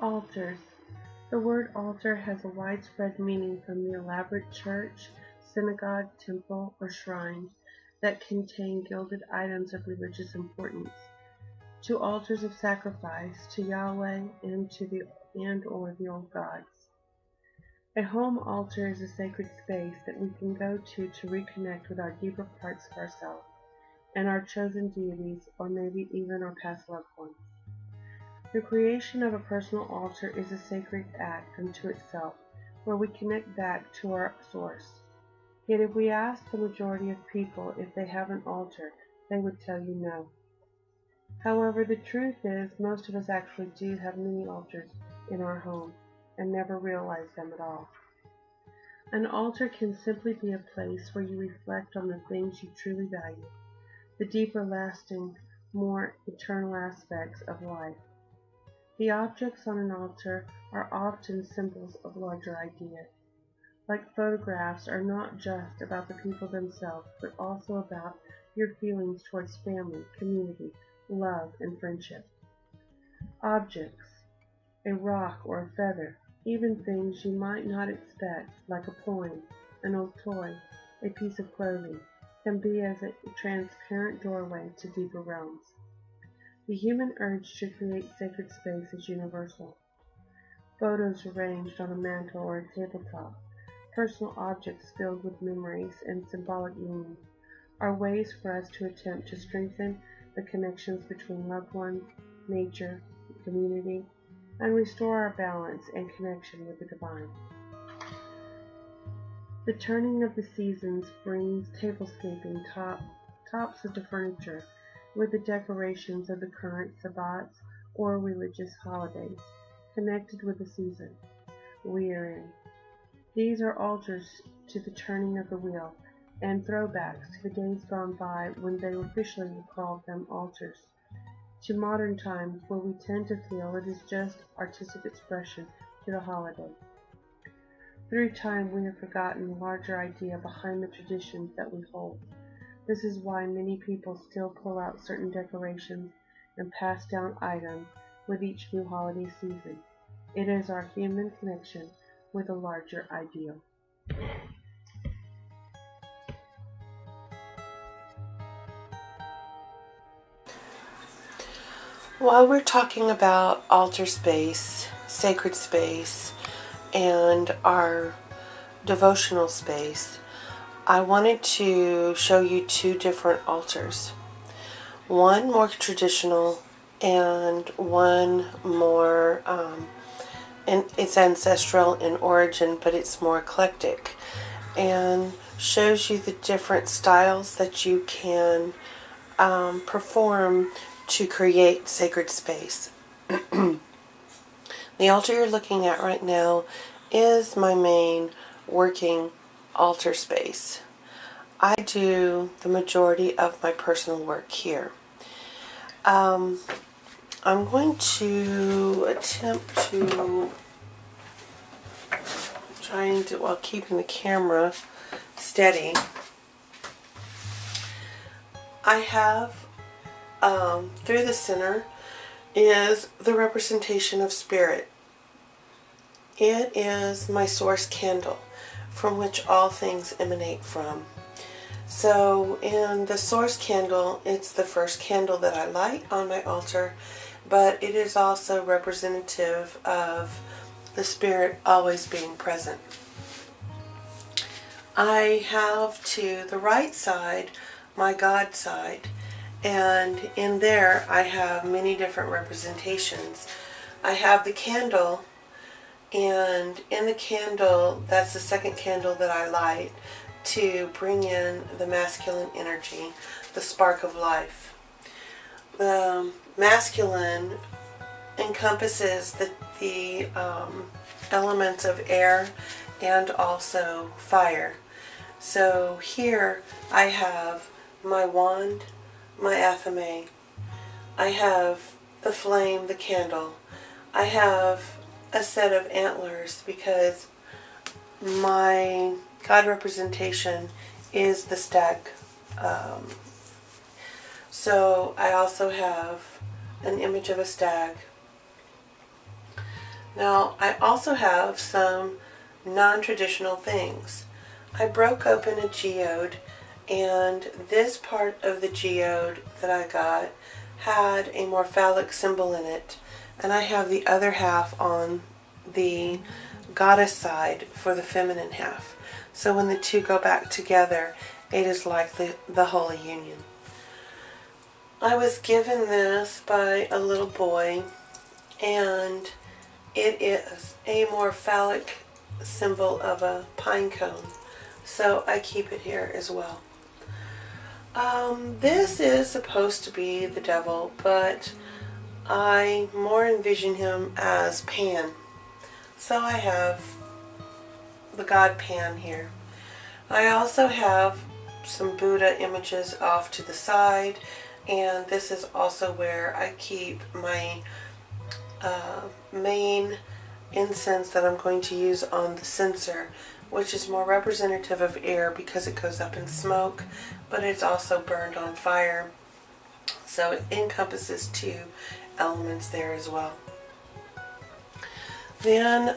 Altars. The word altar has a widespread meaning from the elaborate church, synagogue, temple, or shrine that contain gilded items of religious importance, to altars of sacrifice to Yahweh and or the old gods. A home altar is a sacred space that we can go to reconnect with our deeper parts of ourselves and our chosen deities, or maybe even our past loved ones. The creation of a personal altar is a sacred act unto itself, where we connect back to our source. Yet if we ask the majority of people if they have an altar, they would tell you no. However, the truth is most of us actually do have many altars in our home and never realize them at all. An altar can simply be a place where you reflect on the things you truly value, the deeper, lasting, more eternal aspects of life. The objects on an altar are often symbols of larger ideas. Like photographs are not just about the people themselves, but also about your feelings towards family, community, love, and friendship. Objects, a rock or a feather, even things you might not expect, like a poem, an old toy, a piece of clothing, can be as a transparent doorway to deeper realms. The human urge to create sacred space is universal. Photos arranged on a mantel or a tabletop, personal objects filled with memories and symbolic meaning, are ways for us to attempt to strengthen the connections between loved ones, nature, community, and restore our balance and connection with the divine. The turning of the seasons brings tablescaping tops of the furniture with the decorations of the current Sabbats or religious holidays connected with the season we are in. These are altars to the turning of the wheel and throwbacks to the days gone by when they officially called them altars, to modern times where we tend to feel it is just artistic expression to the holiday. Through time we have forgotten the larger idea behind the traditions that we hold. This is why many people still pull out certain decorations and pass down items with each new holiday season. It is our human connection with a larger ideal. While we're talking about altar space, sacred space, and our devotional space, I wanted to show you two different altars. One more traditional and one more, and it's ancestral in origin, but it's more eclectic, and shows you the different styles that you can perform to create sacred space. The altar you're looking at right now is my main working altar space. I do the majority of my personal work here. I'm going to attempt to while keeping the camera steady. I have through the center is the representation of spirit. It is my source candle from which all things emanate from. So in the source candle, it's the first candle that I light on my altar, but it is also representative of the spirit always being present. I have to the right side my God side, and in there I have many different representations. I have the candle, and in the candle, that's the second candle that I light to bring in the masculine energy, the spark of life. The masculine encompasses the elements of air and also fire. So here I have my wand, my athame. I have the flame, the candle. I have a set of antlers because my God representation is the stag. So I also have an image of a stag. Now, I also have some non-traditional things. I broke open a geode, and this part of the geode that I got had a more phallic symbol in it, and I have the other half on the goddess side for the feminine half. So when the two go back together, it is like the Holy Union. I was given this by a little boy, and it is a more phallic symbol of a pine cone, so I keep it here as well. This is supposed to be the devil, but I more envision him as Pan. So I have the god Pan here. I also have some Buddha images off to the side, and this is also where I keep my main incense that I'm going to use on the censer, which is more representative of air because it goes up in smoke, but it's also burned on fire. So it encompasses two elements there as well. Then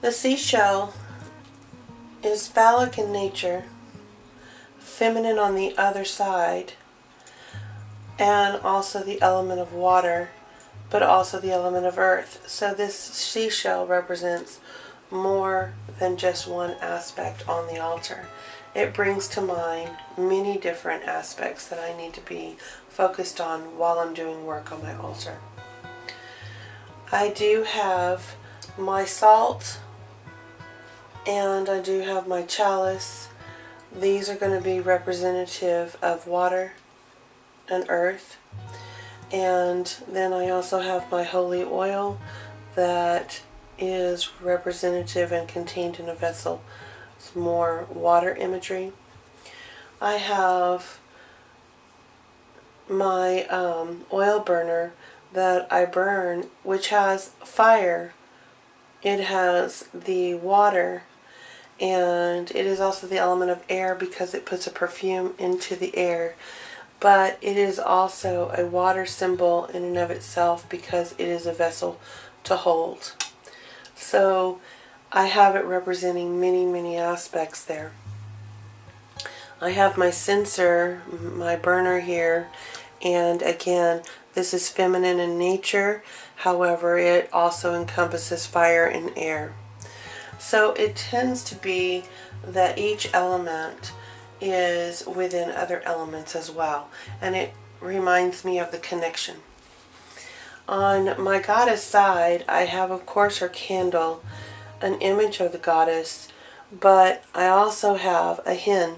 the seashell is phallic in nature, feminine on the other side, and also the element of water, but also the element of earth. So this seashell represents more than just one aspect on the altar. It brings to mind many different aspects that I need to be focused on while I'm doing work on my altar. I do have my salt, and I do have my chalice. These are going to be representative of water and earth. And then I also have my holy oil that is representative and contained in a vessel. It's more water imagery. I have my oil burner that I burn, which has fire. It has the water, and it is also the element of air because it puts a perfume into the air. But it is also a water symbol in and of itself because it is a vessel to hold. So I have it representing many, many aspects there. I have my censer, my burner here, and again, this is feminine in nature. However, it also encompasses fire and air. So it tends to be that each element is within other elements as well, and it reminds me of the connection. On my goddess side, I have, of course, her candle, an image of the goddess, but I also have a hen.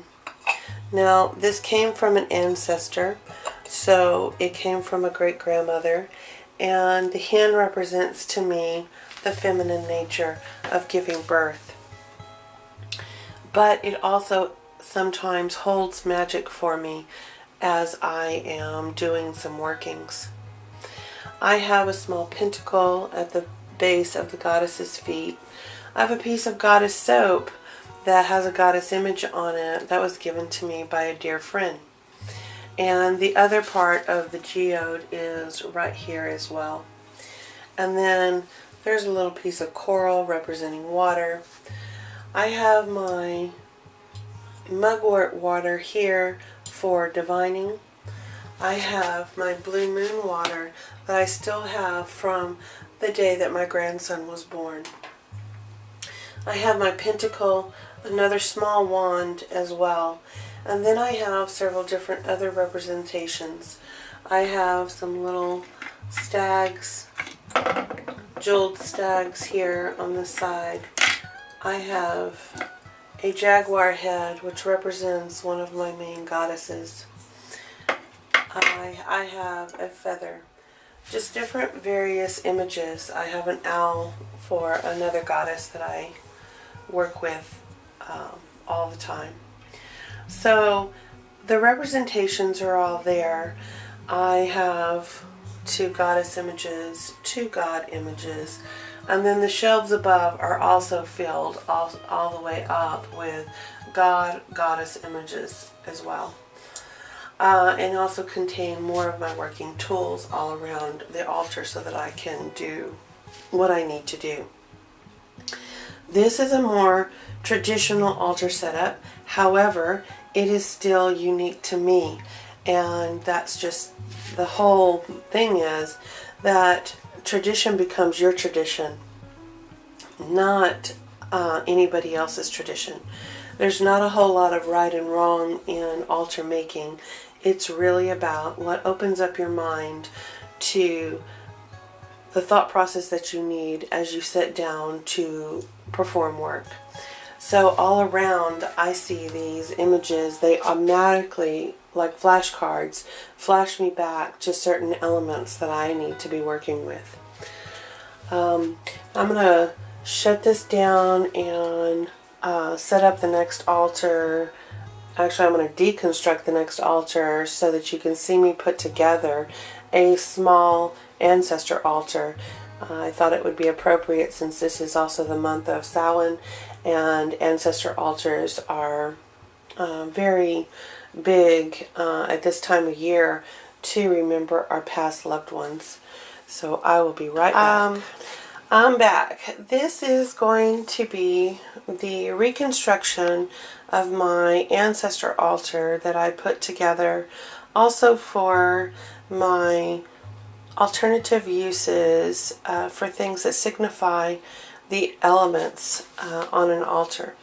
Now, this came from an ancestor, so it came from a great-grandmother, and the hen represents to me the feminine nature of giving birth. But it also sometimes holds magic for me as I am doing some workings. I have a small pentacle at the base of the goddess's feet. I have a piece of goddess soap that has a goddess image on it that was given to me by a dear friend. And the other part of the geode is right here as well. And then there's a little piece of coral representing water. I have my mugwort water here for divining. I have my blue moon water that I still have from the day that my grandson was born. I have my pentacle, another small wand as well, and then I have several different other representations. I have some little stags, jeweled stags here on the side. I have a jaguar head, which represents one of my main goddesses. I have a feather. Just different various images. I have an owl for another goddess that I work with all the time. So the representations are all there. I have two goddess images, two god images, and then the shelves above are also filled all the way up with god, goddess images as well. and also contain more of my working tools all around the altar so that I can do what I need to do. This is a more traditional altar setup. However, it is still unique to me, and that's just the whole thing, is that tradition becomes your tradition, not anybody else's tradition. There's not a whole lot of right and wrong in altar making. It's really about what opens up your mind to the thought process that you need as you sit down to perform work. So all around I see these images. They automatically, like flashcards, flash me back to certain elements that I need to be working with. I'm going to shut this down and set up the next altar. Actually, I'm going to deconstruct the next altar so that you can see me put together a small ancestor altar. I thought it would be appropriate, since this is also the month of Samhain, and ancestor altars are very big at this time of year to remember our past loved ones. So I will be right back. I'm back. This is going to be the reconstruction of my ancestor altar that I put together, also for my alternative uses for things that signify the elements on an altar.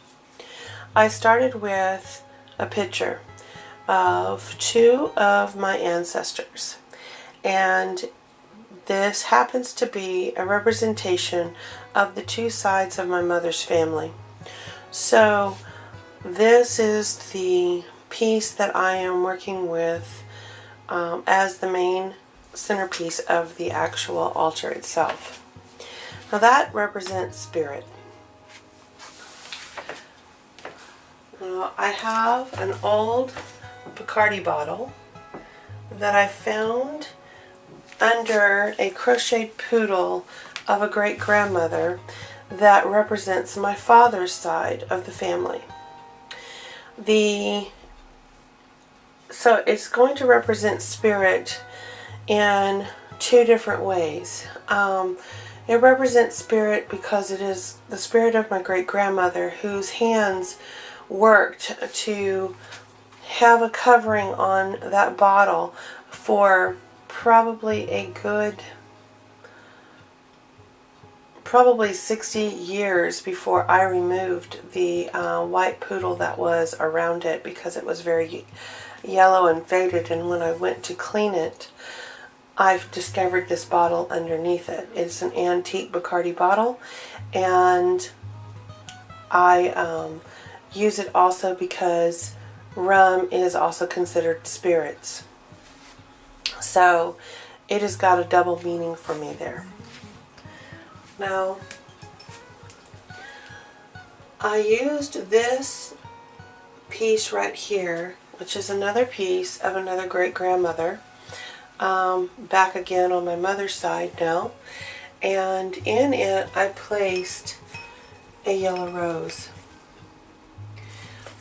I started with a picture of two of my ancestors, and this happens to be a representation of the two sides of my mother's family. So this is the piece that I am working with as the main centerpiece of the actual altar itself. Now that represents spirit. Now I have an old Bacardi bottle that I found under a crocheted poodle of a great-grandmother that represents my father's side of the family. So it's going to represent spirit in two different ways. It represents spirit because it is the spirit of my great-grandmother, whose hands worked to have a covering on that bottle for probably 60 years before I removed the white poodle that was around it, because it was very yellow and faded, and when I went to clean it, I've discovered this bottle underneath it. It's an antique Bacardi bottle, and I use it also because rum is also considered spirits. So it has got a double meaning for me there. Now, I used this piece right here, which is another piece of another great-grandmother, back again on my mother's side now, and in it I placed a yellow rose.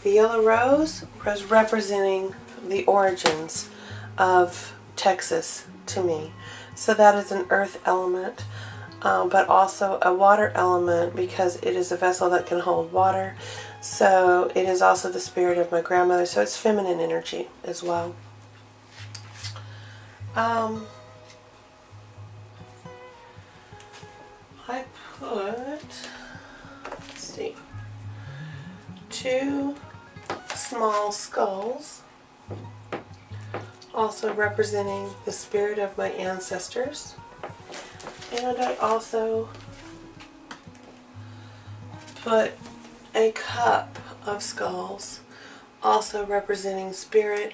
The yellow rose was representing the origins of Texas to me. So that is an earth element, but also a water element, because it is a vessel that can hold water. So it is also the spirit of my grandmother, so it's feminine energy as well. I put, let's see, two small skulls, also representing the spirit of my ancestors. And I also put a cup of skulls, also representing spirit,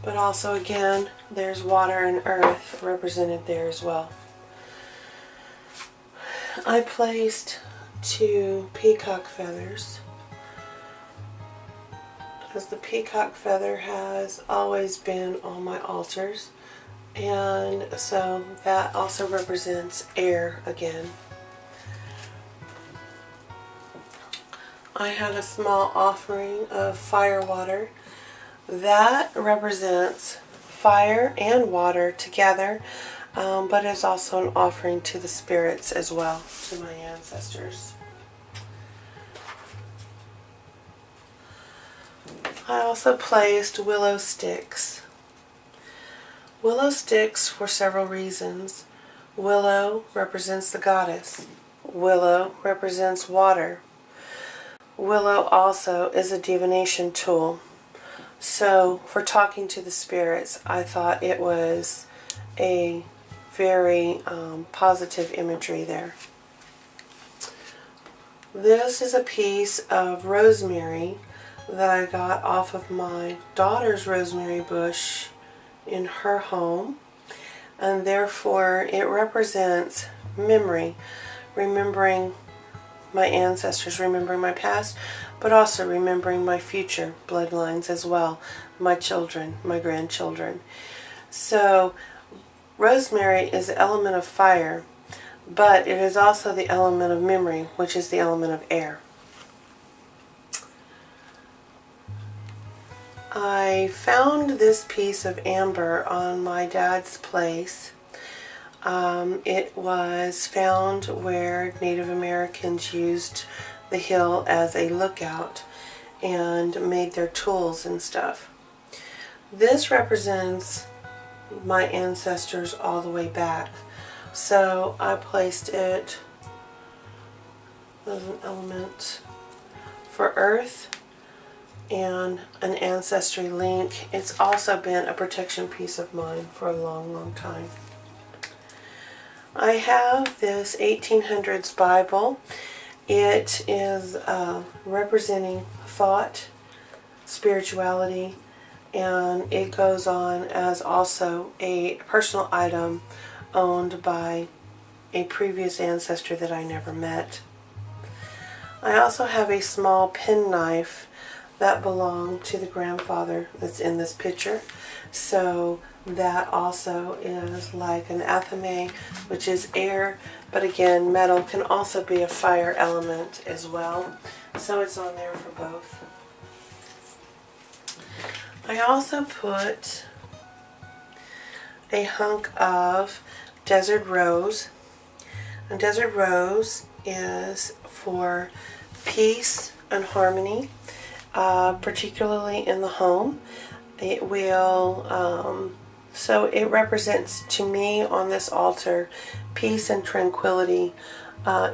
but also again there's water and earth represented there as well. I placed two peacock feathers, as the peacock feather has always been on my altars, and so that also represents air again. I had a small offering of fire water That represents fire and water together, but is also an offering to the spirits as well, to my ancestors. I also placed willow sticks. Willow sticks for several reasons. Willow represents the goddess. Willow represents water. Willow also is a divination tool. So for talking to the spirits, I thought it was a very positive imagery there. This is a piece of rosemary that I got off of my daughter's rosemary bush in her home, and therefore it represents memory, remembering my ancestors, remembering my past, but also remembering my future bloodlines as well, my children, my grandchildren. So rosemary is the element of fire, but it is also the element of memory, which is the element of air. I found this piece of amber on my dad's place. It was found where Native Americans used the hill as a lookout and made their tools and stuff. This represents my ancestors all the way back. So I placed it as an element for earth and an ancestry link. It's also been a protection piece of mine for a long, long time. I have this 1800s Bible. It is representing thought, spirituality, and it goes on as also a personal item owned by a previous ancestor that I never met. I also have a small penknife that belonged to the grandfather that's in this picture. So that also is like an athame, which is air, but again, metal can also be a fire element as well. So it's on there for both. I also put a hunk of desert rose. And desert rose is for peace and harmony, particularly in the home. It will, so it represents to me on this altar peace and tranquility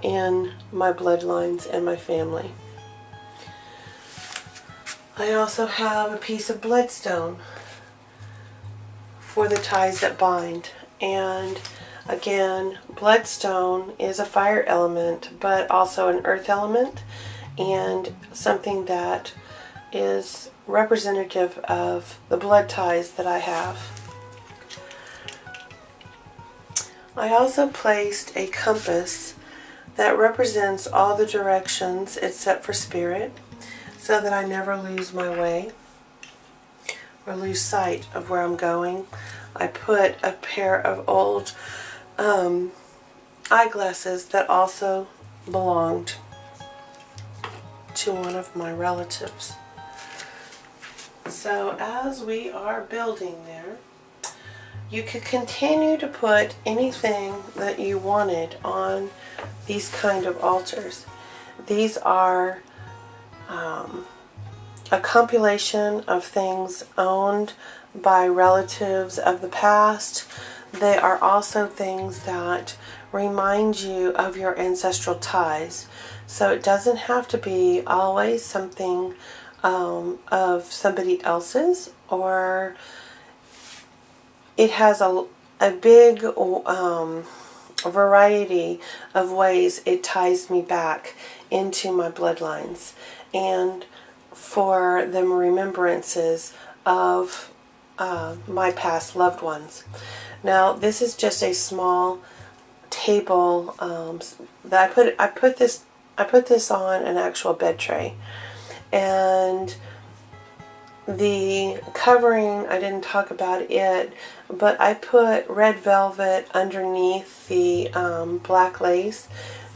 in my bloodlines and my family. I also have a piece of bloodstone for the ties that bind. And again, bloodstone is a fire element, but also an earth element, and something that is representative of the blood ties that I have. I also placed a compass that represents all the directions except for spirit, so that I never lose my way or lose sight of where I'm going. I put a pair of old eyeglasses that also belonged to one of my relatives. So as we are building there, you could continue to put anything that you wanted on these kind of altars. These are a compilation of things owned by relatives of the past. They are also things that remind you of your ancestral ties. So it doesn't have to be always something of somebody else's, or it has a big variety of ways it ties me back into my bloodlines and for the remembrances of my past loved ones. Now this is just a small table that I put this on an actual bed tray, and the covering, I didn't talk about it, but I put red velvet underneath the black lace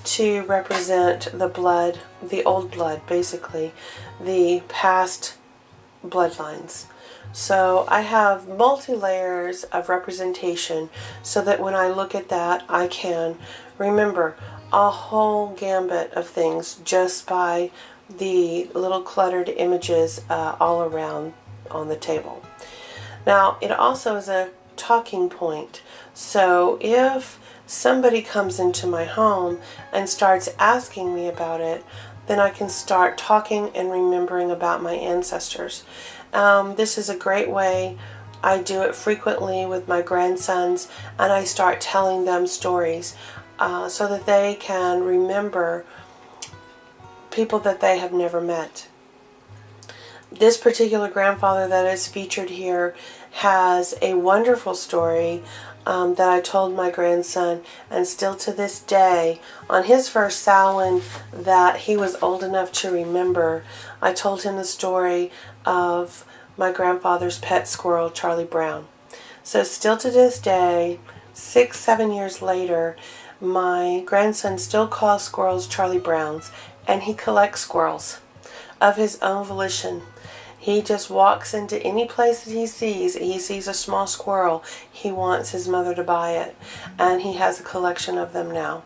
to represent the blood, the old blood, basically, the past bloodlines. So I have multi-layers of representation so that when I look at that, I can remember a whole gambit of things just by the little cluttered images all around on the table. Now, it also is a talking point. So if somebody comes into my home and starts asking me about it, then I can start talking and remembering about my ancestors. This is a great way. I do it frequently with my grandsons, and I start telling them stories so that they can remember people that they have never met. This particular grandfather that is featured here has a wonderful story that I told my grandson, and still to this day, on his first Samhain that he was old enough to remember, I told him the story of my grandfather's pet squirrel, Charlie Brown. So still to this day, 6-7 years later, my grandson still calls squirrels Charlie Browns, and he collects squirrels of his own volition. He just walks into any place that he sees a small squirrel, he wants his mother to buy it, and he has a collection of them now.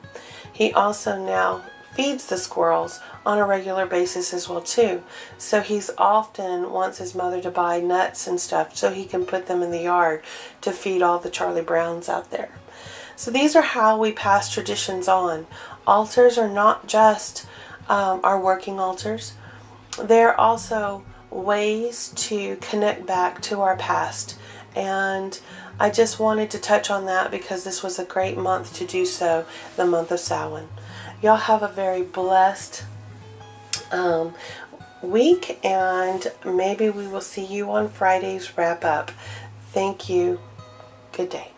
He also now feeds the squirrels on a regular basis as well too. So he's often wants his mother to buy nuts and stuff so he can put them in the yard to feed all the Charlie Browns out there. So these are how we pass traditions on. Altars are not just our working altars. They're also ways to connect back to our past. And I just wanted to touch on that because this was a great month to do so, the month of Samhain. Y'all have a very blessed week, and maybe we will see you on Friday's wrap up. Thank you. Good day.